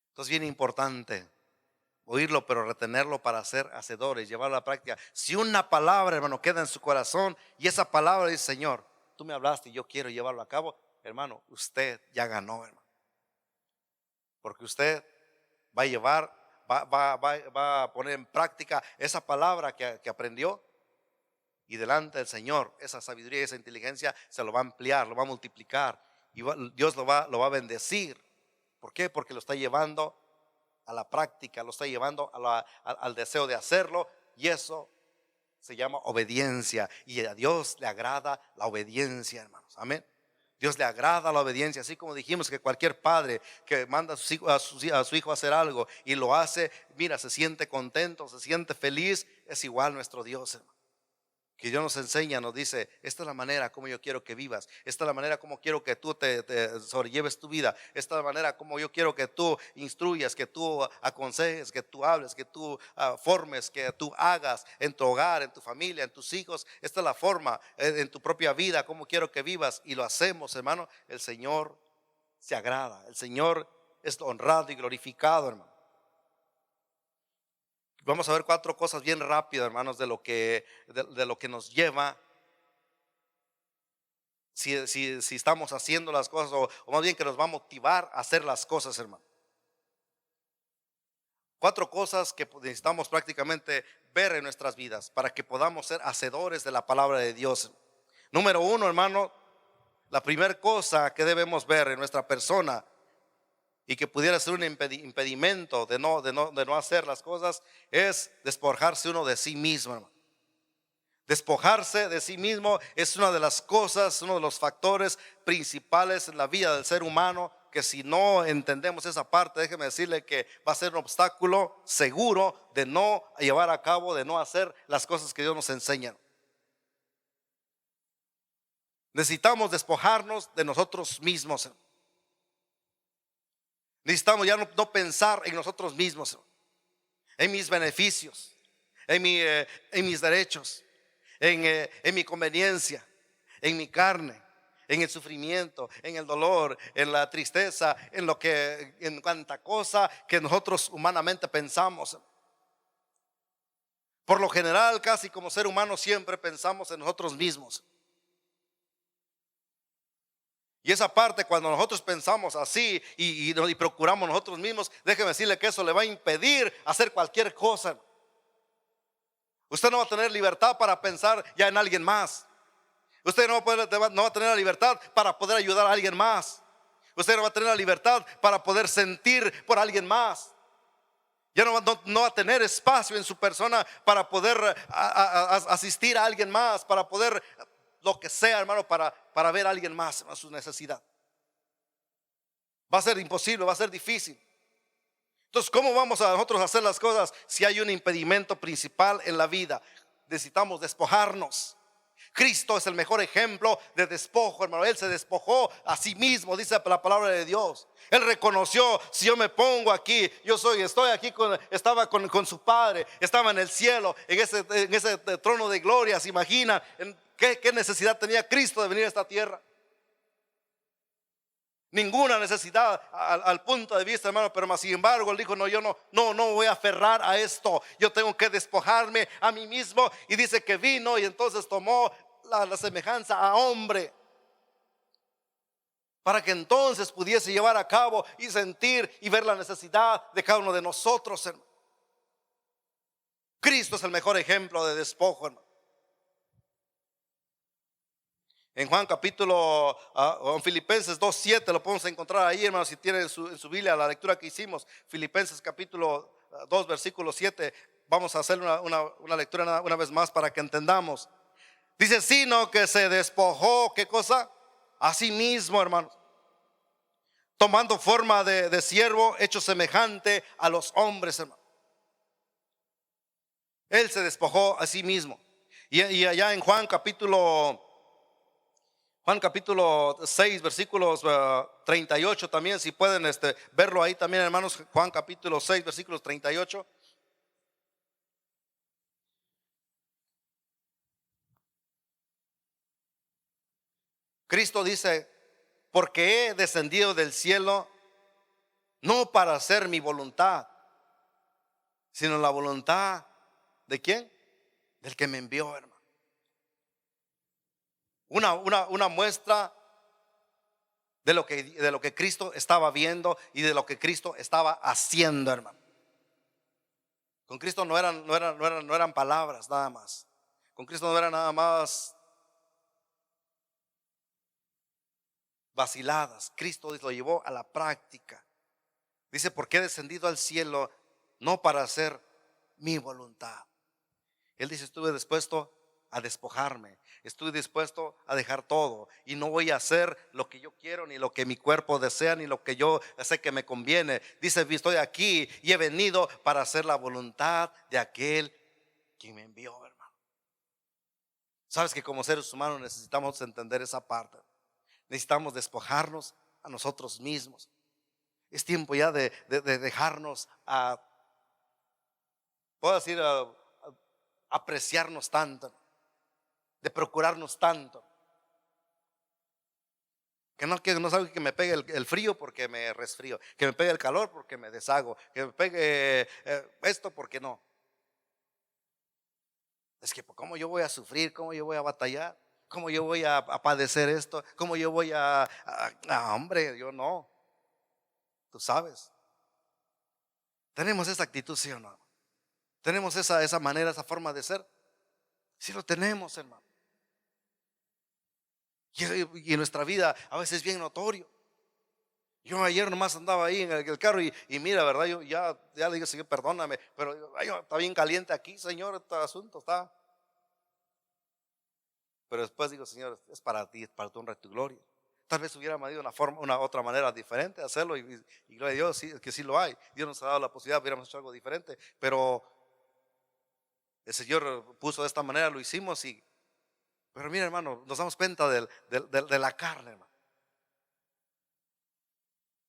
Entonces, bien importante oírlo, pero retenerlo para ser hacedores, llevarlo a la práctica. Si una palabra, hermano, queda en su corazón y esa palabra dice, Señor, tú me hablaste y yo quiero llevarlo a cabo, hermano, usted ya ganó, hermano. Porque usted va a llevar, va a poner en práctica esa palabra que aprendió, y delante del Señor esa sabiduría y esa inteligencia se lo va a ampliar, lo va a multiplicar, y Dios lo va a bendecir. ¿Por qué? Porque lo está llevando a la práctica, lo está llevando al deseo de hacerlo, y eso se llama obediencia, y a Dios le agrada la obediencia, hermanos. Amén. Dios le agrada la obediencia, así como dijimos que cualquier padre que manda a su hijo a hacer algo y lo hace, mira, se siente contento, se siente feliz. Es igual nuestro Dios, hermano, que Dios nos enseña, nos dice, esta es la manera como yo quiero que vivas, esta es la manera como quiero que tú te sobrelleves tu vida, esta es la manera como yo quiero que tú instruyas, que tú aconsejes, que tú hables, que tú formes, que tú hagas en tu hogar, en tu familia, en tus hijos. Esta es la forma en tu propia vida, como quiero que vivas, y lo hacemos, hermano. El Señor se agrada, el Señor es honrado y glorificado, hermano. Vamos a ver 4 cosas bien rápido, hermanos, de lo que nos lleva, si estamos haciendo las cosas, o más bien que nos va a motivar a hacer las cosas, hermano. 4 cosas que necesitamos prácticamente ver en nuestras vidas para que podamos ser hacedores de la palabra de Dios. Número 1, hermano, la primera cosa que debemos ver en nuestra persona y que pudiera ser un impedimento de no hacer las cosas, es despojarse uno de sí mismo, hermano. Despojarse de sí mismo es una de las cosas, uno de los factores principales en la vida del ser humano, que si no entendemos esa parte, déjeme decirle que va a ser un obstáculo seguro de no llevar a cabo, de no hacer las cosas que Dios nos enseña. Necesitamos despojarnos de nosotros mismos. Necesitamos ya no pensar en nosotros mismos, en mis beneficios, en mis derechos, en mi conveniencia, en mi carne, en el sufrimiento, en el dolor, en la tristeza, en cuanta cosa que nosotros humanamente pensamos. Por lo general, casi como ser humano, siempre pensamos en nosotros mismos. Y esa parte, cuando nosotros pensamos así y procuramos nosotros mismos, déjeme decirle que eso le va a impedir hacer cualquier cosa. Usted no va a tener libertad para pensar ya en alguien más. Usted no va a tener la libertad para poder ayudar a alguien más. Usted no va a tener la libertad para poder sentir por alguien más. Ya no va a tener espacio en su persona para poder asistir a alguien más, para poder lo que sea, hermano, para ver a alguien más a su necesidad. Va a ser imposible, va a ser difícil. Entonces, ¿cómo vamos a nosotros a hacer las cosas si hay un impedimento principal en la vida? Necesitamos despojarnos. Cristo es el mejor ejemplo de despojo, hermano. Él se despojó a sí mismo, dice la palabra de Dios. Él reconoció, si yo me pongo aquí, estoy aquí, estaba con su Padre, estaba en el cielo, en ese trono de gloria. ¿Se imagina qué necesidad tenía Cristo de venir a esta tierra? Ninguna necesidad al punto de vista, hermano, pero más sin embargo él dijo, no, yo no voy a aferrar a esto, yo tengo que despojarme a mí mismo. Y dice que vino y entonces tomó la semejanza a hombre, para que entonces pudiese llevar a cabo y sentir y ver la necesidad de cada uno de nosotros, hermano. Cristo es el mejor ejemplo de despojo, hermano. En Juan capítulo, en Filipenses 2:7 lo podemos encontrar ahí, hermanos, si tienen en su Biblia la lectura que hicimos. Filipenses capítulo 2 versículo 7. Vamos a hacer una lectura una vez más para que entendamos. Dice, sino que se despojó, ¿qué cosa? A sí mismo, hermanos, tomando forma de siervo, hecho semejante a los hombres, hermanos. Él se despojó a sí mismo. Y allá en Juan capítulo 6 versículos 38 también, si pueden verlo ahí también, hermanos. Juan capítulo 6 versículos 38. Cristo dice: porque he descendido del cielo no para hacer mi voluntad, sino la voluntad ¿de quién? Del que me envió, hermano. Una muestra de lo que Cristo estaba viendo y de lo que Cristo estaba haciendo, hermano. Con Cristo no eran palabras nada más. Con Cristo no era nada más vaciladas. Cristo lo llevó a la práctica. Dice: porque he descendido al cielo no para hacer mi voluntad. Él dice: estuve dispuesto a despojarme, estoy dispuesto a dejar todo, y no voy a hacer lo que yo quiero, ni lo que mi cuerpo desea, ni lo que yo sé que me conviene. Dice: estoy aquí y he venido para hacer la voluntad de aquel que me envió, hermano. Sabes que como seres humanos necesitamos entender esa parte. Necesitamos despojarnos a nosotros mismos. Es tiempo ya de dejarnos puedo decir, apreciarnos tanto, de procurarnos tanto. Que no es algo que me pegue el frío porque me resfrío, que me pegue el calor porque me deshago, que me pegue esto porque no. Es que ¿cómo yo voy a sufrir? ¿Cómo yo voy a batallar? ¿Cómo yo voy a padecer esto? ¿Cómo yo voy hombre, yo no? Tú sabes. Tenemos esa actitud, ¿sí o no? Tenemos esa manera, esa forma de ser. Sí lo tenemos, hermano. Y en nuestra vida a veces es bien notorio. Yo ayer nomás andaba ahí en el carro y mira, ¿verdad? Yo ya le digo: Señor, perdóname, pero está bien caliente aquí, Señor, este asunto está. Pero después digo: Señor, es para ti, es para tu honra y tu gloria. Tal vez hubiera habido una otra manera diferente de hacerlo, y gloria a Dios, sí, que sí lo hay. Dios nos ha dado la posibilidad, hubiéramos hecho algo diferente, pero el Señor puso de esta manera, lo hicimos. Pero mira, hermano, nos damos cuenta de la carne, hermano,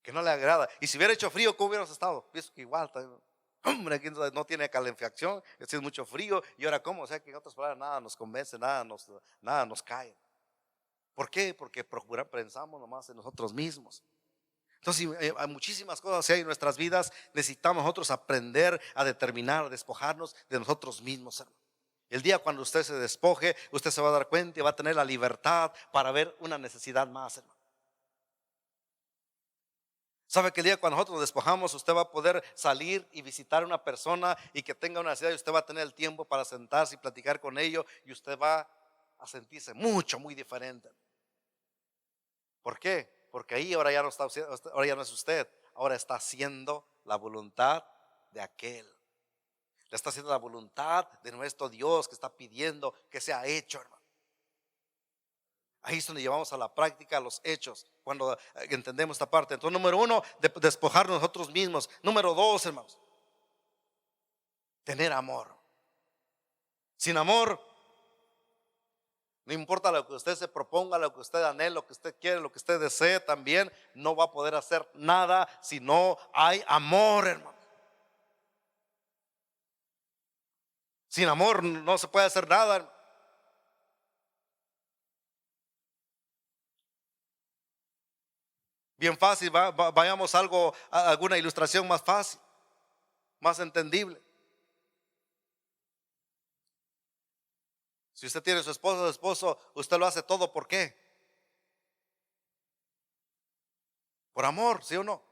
que no le agrada. Y si hubiera hecho frío, ¿cómo hubiéramos estado? Pienso que igual, hombre, aquí no tiene calefacción, es mucho frío, y ahora ¿cómo? O sea, que en otras palabras nada nos convence, nada nos cae. ¿Por qué? Porque pensamos nomás en nosotros mismos. Entonces hay muchísimas cosas que hay en nuestras vidas. Necesitamos nosotros aprender a determinar, a despojarnos de nosotros mismos, hermano. El día cuando usted se despoje, usted se va a dar cuenta y va a tener la libertad para ver una necesidad más, hermano. Sabe que el día cuando nosotros nos despojamos, usted va a poder salir y visitar a una persona y que tenga una necesidad, y usted va a tener el tiempo para sentarse y platicar con ellos, y usted va a sentirse muy diferente. ¿Por qué? Porque ahí ahora ya no está, ahora ya no es usted, ahora está haciendo la voluntad de aquel. Le está haciendo la voluntad de nuestro Dios, que está pidiendo que sea hecho, hermano. Ahí es donde llevamos a la práctica los hechos, cuando entendemos esta parte. Entonces, número uno, despojarnos nosotros mismos. Número dos, hermanos, tener amor. Sin amor, no importa lo que usted se proponga, lo que usted anhele, lo que usted quiere, lo que usted desee, también no va a poder hacer nada si no hay amor, hermano. Sin amor no se puede hacer nada, hermano. Bien fácil, vayamos a alguna ilustración más fácil, más entendible. Si usted tiene su esposo, usted lo hace todo, ¿por qué? Por amor, ¿sí o no?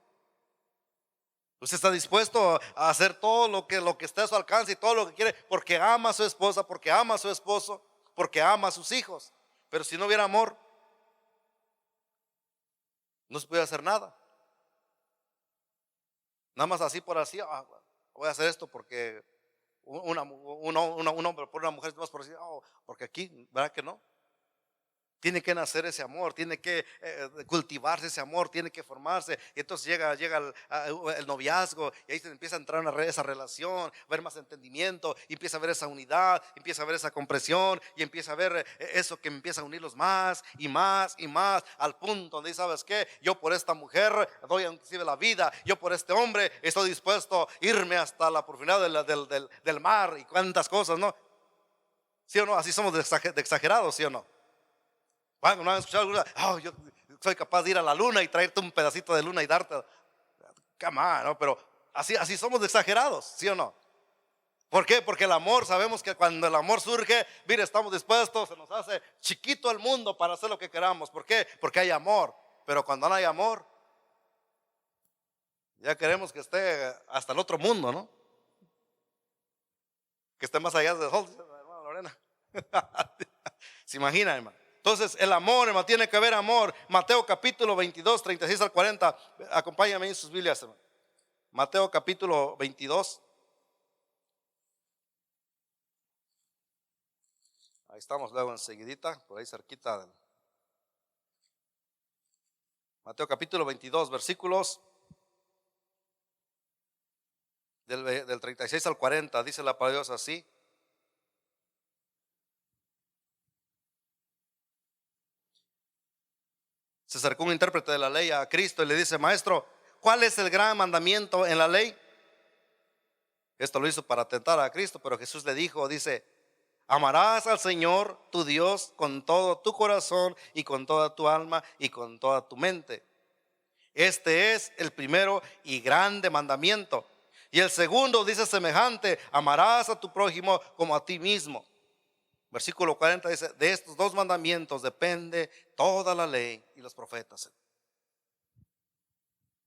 Usted está dispuesto a hacer todo lo que esté a su alcance y todo lo que quiere, porque ama a su esposa, porque ama a su esposo, porque ama a sus hijos. Pero si no hubiera amor, no se puede hacer nada. Nada más así por así, voy a hacer esto porque un hombre por una mujer, más por así, porque aquí, ¿verdad que no? Tiene que nacer ese amor, tiene que cultivarse ese amor, tiene que formarse. Y entonces llega el noviazgo y ahí se empieza a entrar esa relación, a ver más entendimiento, y empieza a ver esa unidad, empieza a ver esa compresión, y empieza a ver eso que empieza a unirlos más y más y más, al punto donde sabes que yo por esta mujer doy inclusive la vida, yo por este hombre estoy dispuesto a irme hasta la profundidad del mar y cuántas cosas, ¿no? ¿Sí o no? Así somos de exagerados, ¿sí o no? Bueno, no han escuchado alguna, yo soy capaz de ir a la luna y traerte un pedacito de luna y darte, come on, ¿no? Pero así somos de exagerados, ¿sí o no? ¿Por qué? Porque el amor, sabemos que cuando el amor surge, mire, estamos dispuestos, se nos hace chiquito el mundo para hacer lo que queramos. ¿Por qué? Porque hay amor. Pero cuando no hay amor, ya queremos que esté hasta el otro mundo, ¿no? Que esté más allá de sol, hermana Lorena. ¿Se imaginan, hermano? Entonces el amor, hermano, tiene que haber amor. Mateo capítulo 22, 36 al 40. Acompáñame en sus Biblias, hermano. Mateo capítulo 22. Ahí estamos luego enseguidita, por ahí cerquita del Mateo capítulo 22, versículos del 36 al 40. Dice la palabra de Dios así. Se acercó un intérprete de la ley a Cristo y le dice: Maestro, ¿cuál es el gran mandamiento en la ley? Esto lo hizo para tentar a Cristo, pero Jesús le dijo, dice: amarás al Señor tu Dios con todo tu corazón y con toda tu alma y con toda tu mente. Este es el primero y grande mandamiento. Y el segundo dice semejante: amarás a tu prójimo como a ti mismo. Versículo 40 dice: de estos dos mandamientos depende toda la ley y los profetas.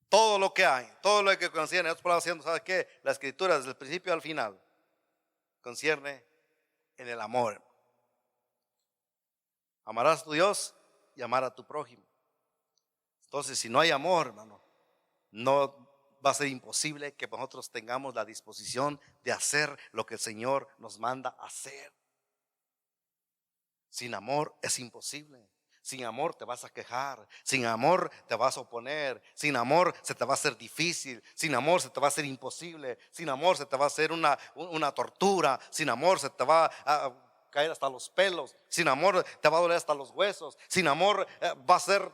Todo lo que hay, todo lo que concierne, otras palabras diciendo, ¿sabes qué? La escritura desde el principio al final concierne en el amor. Amarás a tu Dios y amar a tu prójimo. Entonces, si no hay amor, hermano, no va a ser imposible que nosotros tengamos la disposición de hacer lo que el Señor nos manda hacer. Sin amor es imposible. Sin amor te vas a quejar, sin amor te vas a oponer, sin amor se te va a hacer difícil, sin amor se te va a hacer imposible, sin amor se te va a hacer una tortura, sin amor se te va a caer hasta los pelos, sin amor te va a doler hasta los huesos, sin amor va a ser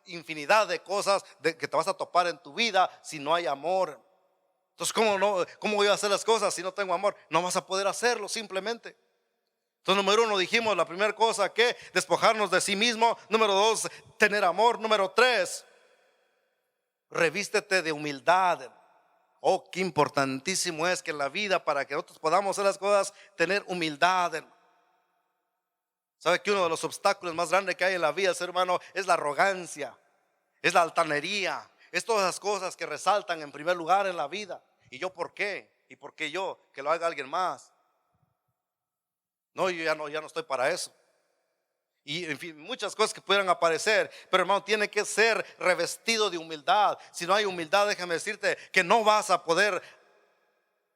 infinidad de cosas que te vas a topar en tu vida si no hay amor. Entonces, ¿cómo voy a hacer las cosas si no tengo amor? No vas a poder hacerlo simplemente. Entonces, número uno, dijimos la primera cosa, que despojarnos de sí mismo. Número dos, tener amor. Número tres, revístete de humildad. Oh, qué importantísimo es que en la vida, para que nosotros podamos hacer las cosas, tener humildad. ¿Sabe que uno de los obstáculos más grandes que hay en la vida, ser humano, es la arrogancia, es la altanería, es todas las cosas que resaltan en primer lugar en la vida? ¿Y yo por qué? ¿Y por qué yo? Que lo haga alguien más. No, yo ya no estoy para eso. Y en fin, muchas cosas que pudieran aparecer, pero hermano, tiene que ser revestido de humildad. Si no hay humildad, déjame decirte que no vas a poder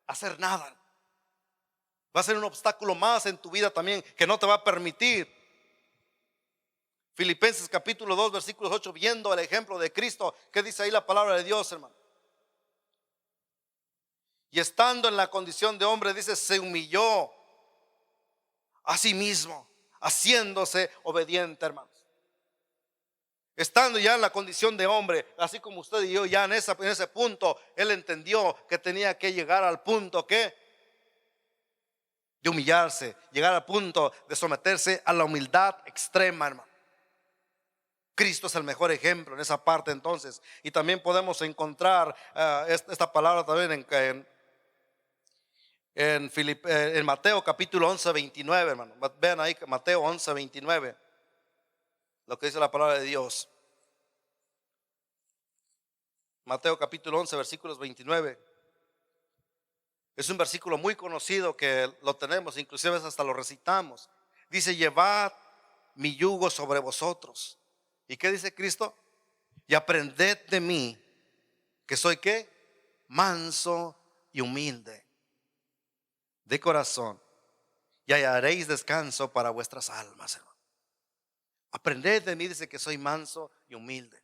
hacer nada. Va a ser un obstáculo más en tu vida también, que no te va a permitir. Filipenses capítulo 2 versículos 8, viendo el ejemplo de Cristo, ¿qué dice ahí la palabra de Dios, hermano? Y estando en la condición de hombre, dice, se humilló a sí mismo, haciéndose obediente, hermanos. Estando ya en la condición de hombre, así como usted y yo, ya en ese punto, él entendió que tenía que llegar al punto de humillarse, llegar al punto de someterse a la humildad extrema, hermano. Cristo es el mejor ejemplo en esa parte, entonces. Y también podemos encontrar esta palabra también en Mateo capítulo 11, 29, hermano. Vean ahí Mateo 11, 29, lo que dice la palabra de Dios. Mateo capítulo 11 versículos 29. Es un versículo muy conocido que lo tenemos, inclusive hasta lo recitamos. Dice: llevad mi yugo sobre vosotros. ¿Y qué dice Cristo? Y aprended de mí, que soy ¿qué? Manso y humilde de corazón, y hallaréis descanso para vuestras almas, hermano. Aprended de mí, dice que soy manso y humilde.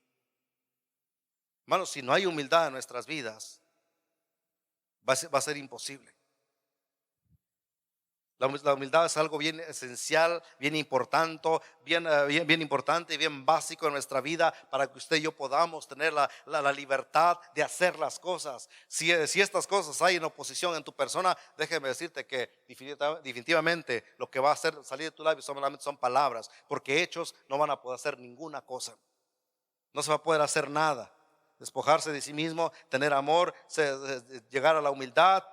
Hermanos, si no hay humildad en nuestras vidas, va a ser imposible. La humildad es algo bien esencial, bien importante, bien importante y bien básico en nuestra vida para que usted y yo podamos tener la libertad de hacer las cosas. Si estas cosas hay en oposición en tu persona, déjeme decirte que definitivamente lo que va a hacer salir de tu labio solamente son palabras, porque hechos no van a poder hacer ninguna cosa. No se va a poder hacer nada. Despojarse de sí mismo, tener amor, llegar a la humildad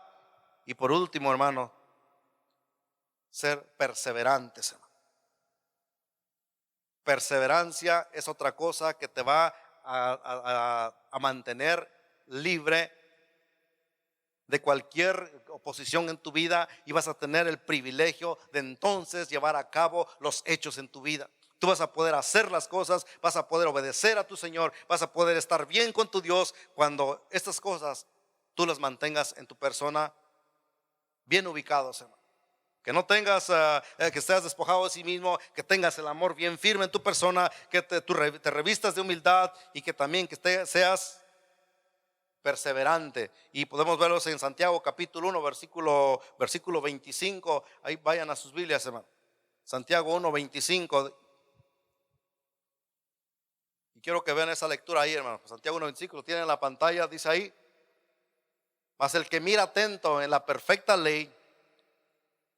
y por último, hermano, ser perseverantes. Perseverancia es otra cosa que te va a mantener libre de cualquier oposición en tu vida y vas a tener el privilegio de entonces llevar a cabo los hechos en tu vida. Tú vas a poder hacer las cosas, vas a poder obedecer a tu Señor, vas a poder estar bien con tu Dios cuando estas cosas tú las mantengas en tu persona bien ubicados, hermano. Que no tengas, que seas despojado de sí mismo, que tengas el amor bien firme en tu persona, que te revistas de humildad y que también seas perseverante. Y podemos verlos en Santiago capítulo 1, versículo 25. Ahí vayan a sus Biblias, hermano. Santiago 1, 25. Y quiero que vean esa lectura ahí, hermano. Santiago 1, 25, lo tienen en la pantalla, dice ahí: mas el que mira atento en la perfecta ley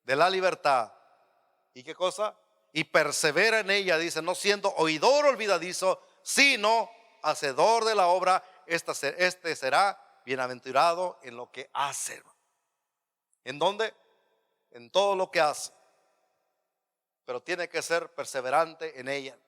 de la libertad, ¿y qué cosa? Y persevera en ella, dice, no siendo oidor olvidadizo, sino hacedor de la obra, este será bienaventurado en lo que hace. ¿En dónde? En todo lo que hace. Pero tiene que ser perseverante en ella.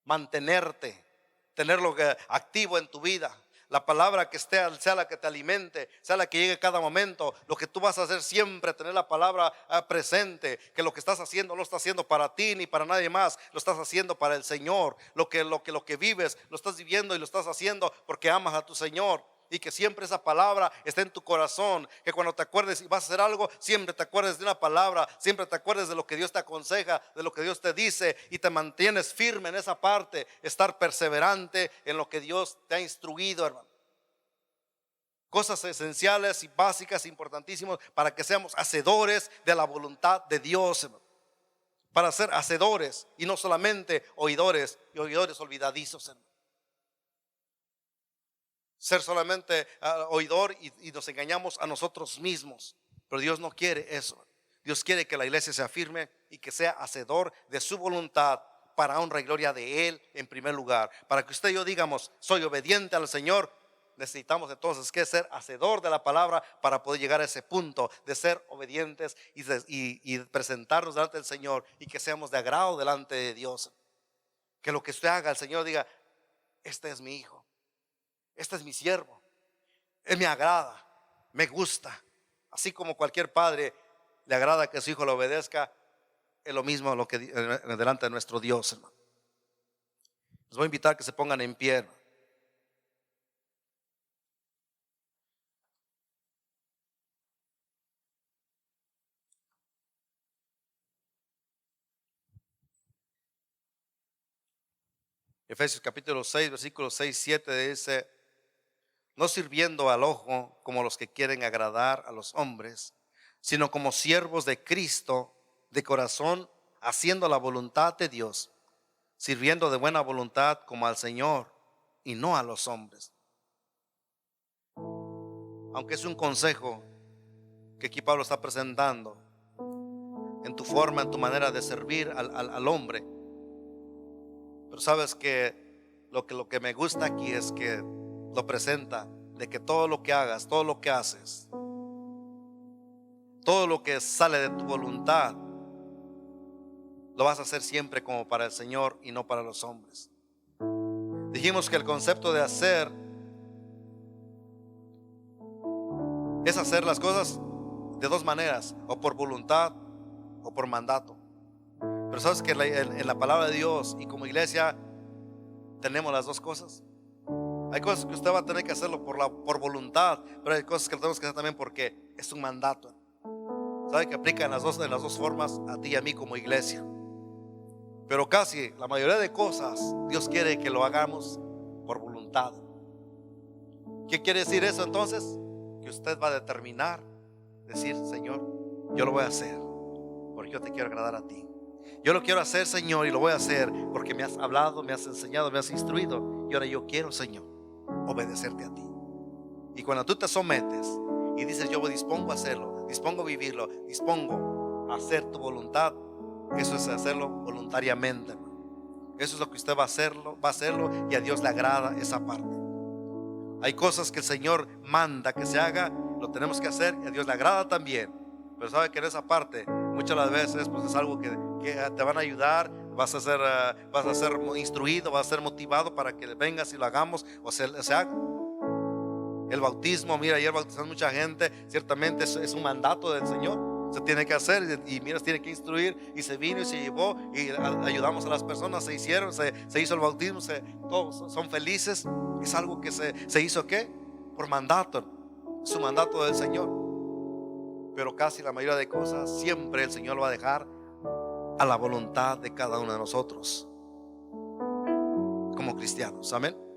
Mantenerte, tenerlo activo en tu vida. La palabra que sea la que te alimente, sea la que llegue cada momento. Lo que tú vas a hacer siempre, tener la palabra presente. Que lo que estás haciendo no lo estás haciendo para ti ni para nadie más. Lo estás haciendo para el Señor. Lo que vives, lo estás viviendo y lo estás haciendo porque amas a tu Señor. Y que siempre esa palabra esté en tu corazón. Que cuando te acuerdes y vas a hacer algo, siempre te acuerdes de una palabra. Siempre te acuerdes de lo que Dios te aconseja, de lo que Dios te dice. Y te mantienes firme en esa parte. Estar perseverante en lo que Dios te ha instruido, hermano. Cosas esenciales y básicas, importantísimas, para que seamos hacedores de la voluntad de Dios, hermano. Para ser hacedores y no solamente oidores y oidores olvidadizos, hermano. Ser solamente oidor y nos engañamos a nosotros mismos. Pero Dios no quiere eso. Dios quiere que la iglesia sea firme y que sea hacedor de su voluntad para honra y gloria de Él en primer lugar. Para que usted y yo digamos, soy obediente al Señor, necesitamos entonces que ser hacedor de la palabra para poder llegar a ese punto de ser obedientes y presentarnos delante del Señor y que seamos de agrado delante de Dios. Que lo que usted haga, el Señor diga, este es mi hijo. Este es mi siervo, él me agrada, me gusta. Así como cualquier padre le agrada que su hijo le obedezca, es lo mismo lo que delante de nuestro Dios, hermano. Les voy a invitar a que se pongan en pie, hermano. Efesios capítulo 6, versículos 6, 7 dice: no sirviendo al ojo como los que quieren agradar a los hombres, sino como siervos de Cristo de corazón, haciendo la voluntad de Dios, sirviendo de buena voluntad como al Señor y no a los hombres. Aunque es un consejo que aquí Pablo está presentando en tu forma, en tu manera de servir al hombre. Pero sabes que lo que me gusta aquí es que lo presenta de que todo lo que hagas, todo lo que haces, todo lo que sale de tu voluntad, lo vas a hacer siempre como para el Señor y no para los hombres. Dijimos que el concepto de hacer es hacer las cosas de dos maneras, o por voluntad o por mandato. Pero sabes que en la palabra de Dios y como iglesia tenemos las dos cosas. Hay cosas que usted va a tener que hacerlo por voluntad, pero hay cosas que lo tenemos que hacer también porque es un mandato. ¿Sabe que aplica en las dos formas a ti y a mí como iglesia? Pero casi la mayoría de cosas Dios quiere que lo hagamos por voluntad. ¿Qué quiere decir eso entonces? Que usted va a determinar, decir: Señor, yo lo voy a hacer porque yo te quiero agradar a ti. Yo lo quiero hacer, Señor, y lo voy a hacer porque me has hablado, me has enseñado, me has instruido. Y ahora yo quiero, Señor, obedecerte a ti. Y cuando tú te sometes y dices: yo me dispongo a hacerlo, dispongo a vivirlo, dispongo a hacer tu voluntad, eso es hacerlo voluntariamente, hermano. Eso es lo que usted va a hacerlo y a Dios le agrada esa parte. Hay cosas que el Señor manda que se haga, lo tenemos que hacer y a Dios le agrada también. Pero sabe que en esa parte muchas de las veces pues es algo que te van a ayudar. Vas a ser instruido, vas a ser motivado para que vengas y lo hagamos o se haga. El bautismo, mira, ayer bautizamos mucha gente. Ciertamente es un mandato del Señor. Se tiene que hacer y mira, se tiene que instruir. Y se vino y se llevó y ayudamos a las personas. Se hicieron, se hizo el bautismo, todos son felices. Es algo que se hizo, ¿qué? Por mandato. Su mandato del Señor. Pero casi la mayoría de cosas siempre el Señor lo va a dejar a la voluntad de cada uno de nosotros como cristianos. Amén.